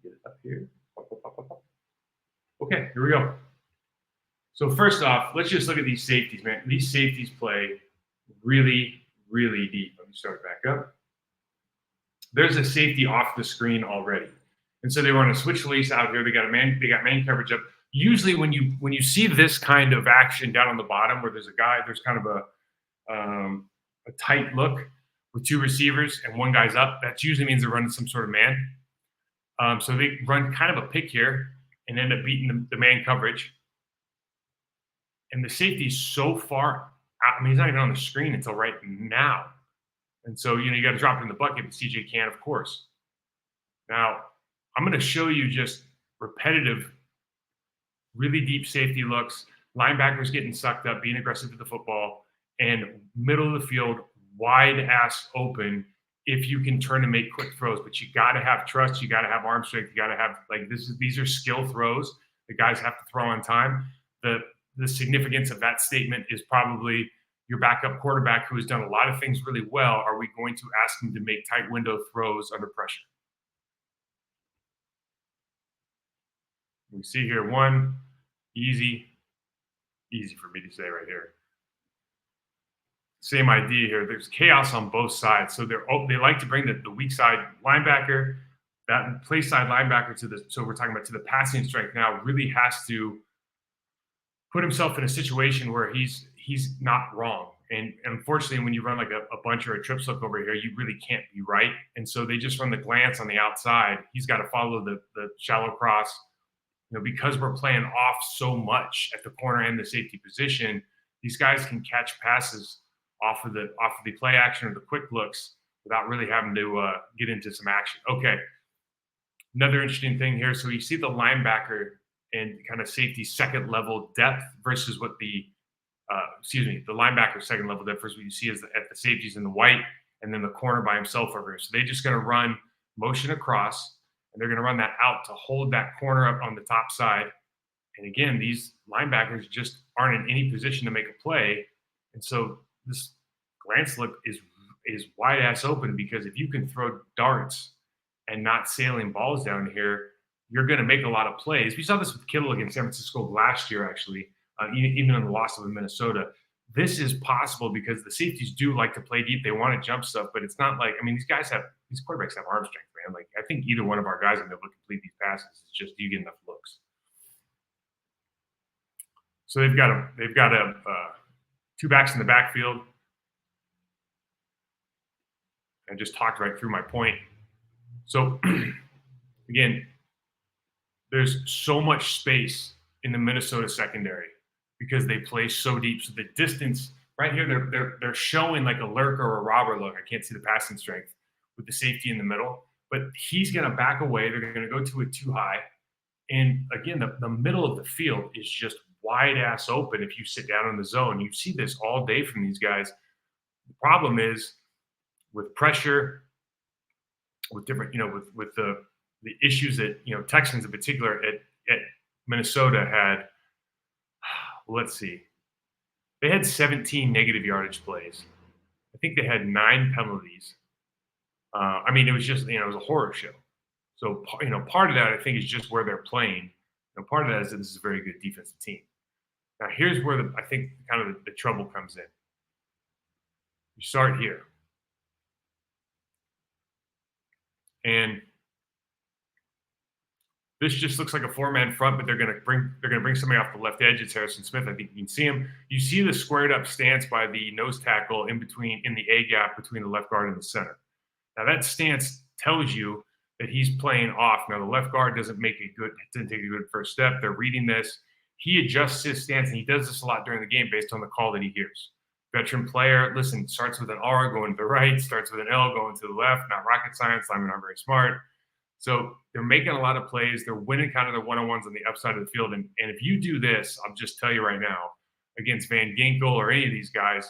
Get it up here. Okay, here we go. So first off, let's just look at these safeties, man. These safeties play really, really deep. Let me start back up. There's a safety off the screen already. And so they run a switch release out here. They got man coverage up. Usually when you see this kind of action down on the bottom where there's a guy, there's kind of a tight look with two receivers and one guy's up, that usually means they're running some sort of man. So they run kind of a pick here and end up beating the man coverage. And the safety's so far out. I mean, he's not even on the screen until right now. And so, you got to drop it in the bucket, but CJ can, of course. Now, I'm going to show you just repetitive, really deep safety looks, linebackers getting sucked up, being aggressive to the football, and middle of the field, wide ass open if you can turn and make quick throws. But you got to have trust. You got to have arm strength. You got to have, these are skill throws. The guys have to throw on time. The significance of that statement is probably your backup quarterback who has done a lot of things really well. Are we going to ask him to make tight window throws under pressure? We see here one, easy for me to say right here. Same idea here. There's chaos on both sides. So they like to bring the weak side linebacker, that play side linebacker so we're talking about to the passing strike now, really has to put himself in a situation where he's not wrong. And unfortunately, when you run like a bunch or a trips look over here, you really can't be right. And so they just run the glance on the outside. He's got to follow the shallow cross. Because we're playing off so much at the corner and the safety position, these guys can catch passes off of the play action or the quick looks without really having to get into some action. Okay. Another interesting thing here. So you see the linebacker and kind of safety second level depth versus what the linebacker second level depth versus what you see at the safeties in the white, and then the corner by himself over here. So they're just going to run motion across, and they're going to run that out to hold that corner up on the top side. And again, these linebackers just aren't in any position to make a play. And so this glance look is wide ass open, because if you can throw darts and not sailing balls down here, you're going to make a lot of plays. We saw this with Kittle against San Francisco last year, actually, even in the loss of Minnesota. This is possible because the safeties do like to play deep. They want to jump stuff, but it's not like, these quarterbacks have arm strength, man. Like, I think either one of our guys will be able to complete these passes. It's just, do you get enough looks? So they've got two backs in the backfield. I just talked right through my point. So again, there's so much space in the Minnesota secondary because they play so deep. So the distance right here, they're showing like a lurker or a robber look. I can't see the passing strength with the safety in the middle, but he's going to back away. They're going to go to it too high. And again, the middle of the field is just wide ass open. If you sit down in the zone, you see this all day from these guys. The problem is with pressure, with different, with the issues that, Texans in particular at Minnesota had, let's see, they had 17 negative yardage plays. I think they had 9 penalties. It was just, it was a horror show. So, part of that, I think, is just where they're playing. And part of that is that this is a very good defensive team. Now, here's where I think kind of the trouble comes in. You start here. And this just looks like a 4-man front, but they're going to bring somebody off the left edge. It's Harrison Smith. I think you can see him. You see the squared up stance by the nose tackle in the A gap between the left guard and the center. Now that stance tells you that he's playing off. Now the left guard didn't take a good first step. They're reading this. He adjusts his stance, and he does this a lot during the game based on the call that he hears. Veteran player, listen, starts with an R going to the right, starts with an L going to the left. Not rocket science. I'm not very smart. So they're making a lot of plays. They're winning kind of their one-on-ones on the upside of the field. And if you do this, I'll just tell you right now, against Van Ginkel or any of these guys,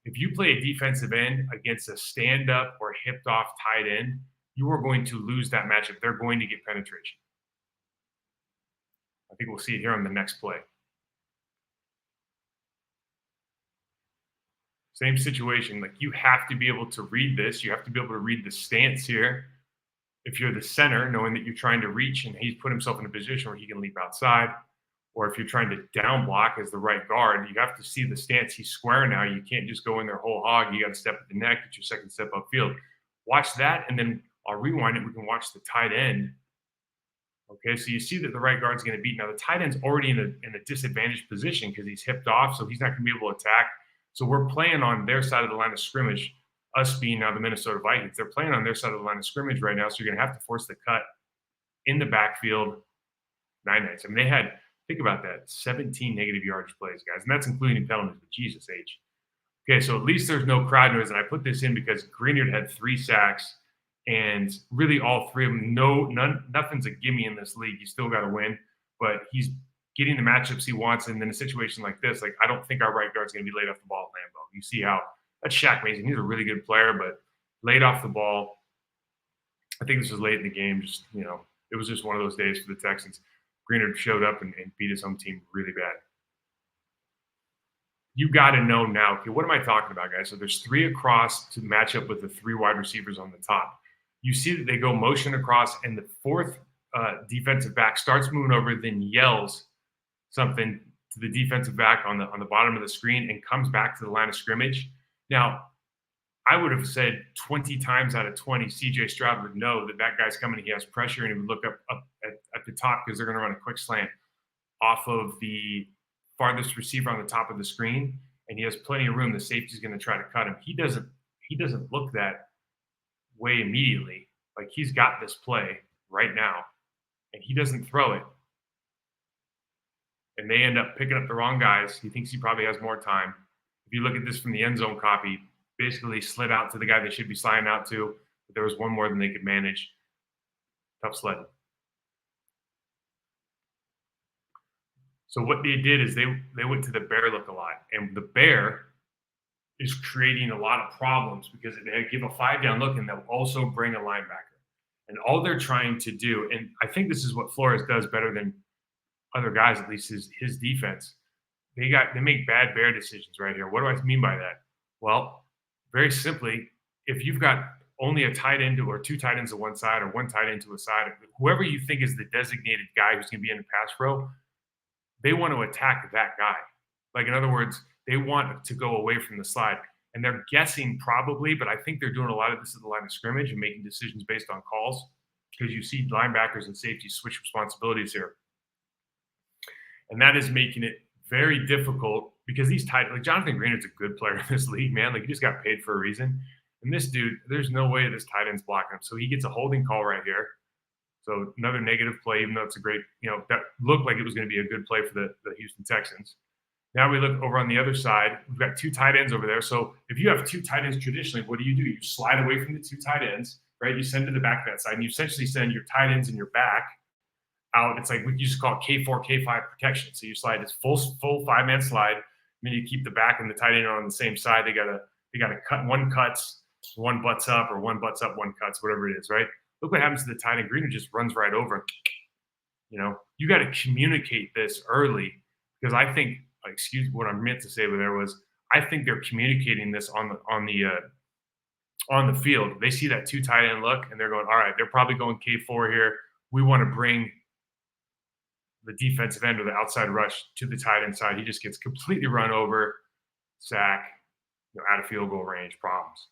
if you play a defensive end against a stand-up or hipped-off tight end, you are going to lose that matchup. They're going to get penetration. I think we'll see it here on the next play. Same situation. Like, you have to be able to read this. You have to be able to read the stance here. If you're the center, knowing that you're trying to reach and he's put himself in a position where he can leap outside, or if you're trying to down block as the right guard, you have to see the stance. He's square now. You can't just go in there whole hog. You got to step at the neck, get your second step upfield. Watch that, and then I'll rewind it. We can watch the tight end. Okay, so you see that the right guard's going to beat. Now the tight end's already in a disadvantaged position because he's hipped off, so he's not going to be able to attack. So we're playing on their side of the line of scrimmage. Us being now the Minnesota Vikings, they're playing on their side of the line of scrimmage right now. So you're going to have to force the cut in the backfield. 9 nights. I mean, they had, think about that, 17 negative yardage plays, guys, and that's including penalties. But Jesus H. Okay, so at least there's no crowd noise, and I put this in because Greenard had 3 sacks, and really all 3 of them, nothing's a gimme in this league. You still got to win, but he's getting the matchups he wants, and in a situation like this, like I don't think our right guard's going to be laid off the ball at Lambeau. You see how that's Shaq Mason. He's a really good player, but laid off the ball. I think this was late in the game. Just it was just one of those days for the Texans. Greenard showed up and beat his home team really bad. You got to know now, okay, what am I talking about, guys? So there's 3 across to match up with the 3 wide receivers on the top. You see that they go motion across, and the 4th defensive back starts moving over, then yells something to the defensive back on the bottom of the screen and comes back to the line of scrimmage. Now, I would have said 20 times out of 20, CJ Stroud would know that guy's coming. He has pressure, and he would look up at the top because they're going to run a quick slant off of the farthest receiver on the top of the screen, and he has plenty of room. The safety's going to try to cut him. He doesn't look that way immediately. Like he's got this play right now, and he doesn't throw it. And they end up picking up the wrong guys. He thinks he probably has more time. If you look at this from the end zone copy, basically slid out to the guy they should be sliding out to, but there was one more than they could manage. Tough sledding. So what they did is they went to the bear look a lot, and the bear is creating a lot of problems because they give a 5-down look, and they'll also bring a linebacker. And all they're trying to do, and I think this is what Flores does better than other guys, at least his defense. They make bad bear decisions right here. What do I mean by that? Well, very simply, if you've got only a tight end or 2 tight ends to one side or 1 tight end to a side, whoever you think is the designated guy who's going to be in the pass pro, they want to attack that guy. Like, in other words, they want to go away from the slide. And they're guessing probably, but I think they're doing a lot of this at the line of scrimmage and making decisions based on calls because you see linebackers and safeties switch responsibilities here. And that is making it very difficult because these tight, like Jonathan Greenard's a good player in this league, man. Like he just got paid for a reason. And this dude, there's no way this tight end's blocking him. So he gets a holding call right here. So another negative play, even though it's a great, that looked like it was going to be a good play for the Houston Texans. Now we look over on the other side. We've got 2 tight ends over there. So if you have 2 tight ends traditionally, what do? You slide away from the 2 tight ends, right? You send to the back of that side, and you essentially send your tight ends and your back out. It's like we used to call it K4, K5 protection. So you slide this full 5-man slide, and then you keep the back and the tight end on the same side. They gotta cut. One cuts, one butts up, or one butts up, one cuts, whatever it is, right? Look what happens to the tight end. Greener just runs right over. You got to communicate this early because I think, excuse what I meant to say over there was, I think they're communicating this on the field. They see that 2 tight end look, and they're going, all right, they're probably going K4 here. We want to bring the defensive end or the outside rush to the tight end side. He just gets completely run over, sack, out of field goal range, problems.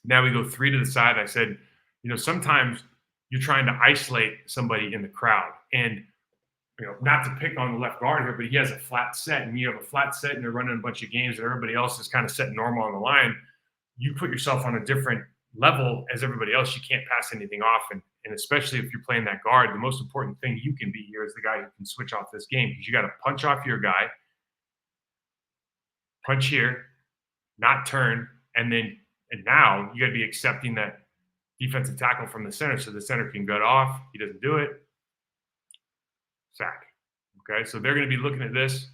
Now we go 3 to the side. I said, sometimes you're trying to isolate somebody in the crowd. And, not to pick on the left guard here, but he has a flat set, and you have a flat set and they're running a bunch of games and everybody else is kind of set normal on the line. You put yourself on a different level as everybody else. You can't pass anything off. And especially if you're playing that guard, the most important thing you can be here is the guy who can switch off this game because you got to punch off your guy, punch here, not turn, and now you got to be accepting that defensive tackle from the center so the center can gut off. He doesn't do it. Sack. Okay, so they're going to be looking at this.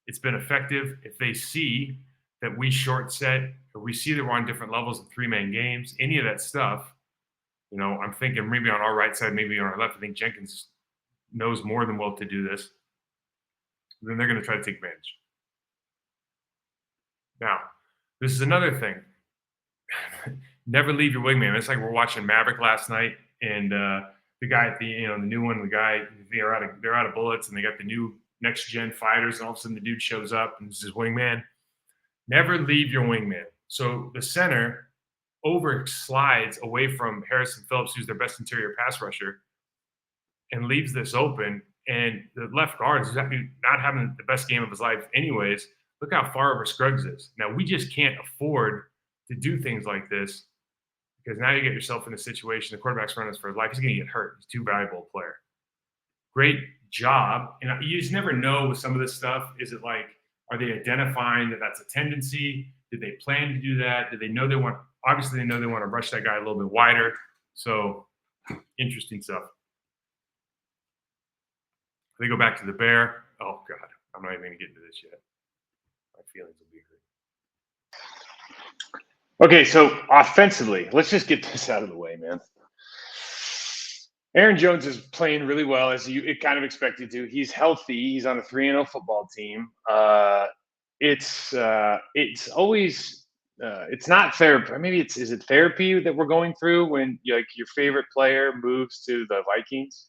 It's been effective. If they see that we short set or we see that we're on different levels of 3-man games, any of that stuff, I'm thinking maybe on our right side, maybe on our left. I think Jenkins knows more than well to do this. Then they're going to try to take advantage. Now, this is another thing. Never leave your wingman. It's like we're watching Maverick last night, and the guy at the new one, the guy they're out of bullets, and they got the new next gen fighters, and all of a sudden the dude shows up and it's his wingman. Never leave your wingman. So the center over slides away from Harrison Phillips, who's their best interior pass rusher, and leaves this open. And the left guard is not having the best game of his life, anyways. Look how far over Scruggs is. Now we just can't afford to do things like this because now you get yourself in a situation. The quarterback's running this for his life. He's going to get hurt. He's too valuable a player. Great job. And you just never know with some of this stuff. Is it like, are they identifying that that's a tendency? Did they plan to do that? Did they know they want? Obviously, they know they want to rush that guy a little bit wider. So interesting stuff. They go back to the bear. Oh God, I'm not even going to get into this yet. My feelings will be hurt. Okay, so offensively, let's just get this out of the way, man. Aaron Jones is playing really well, as you kind of expected to. He's healthy. He's on a 3-0 football team. It's always it's not therapy. Maybe is it therapy that we're going through when like your favorite player moves to the Vikings?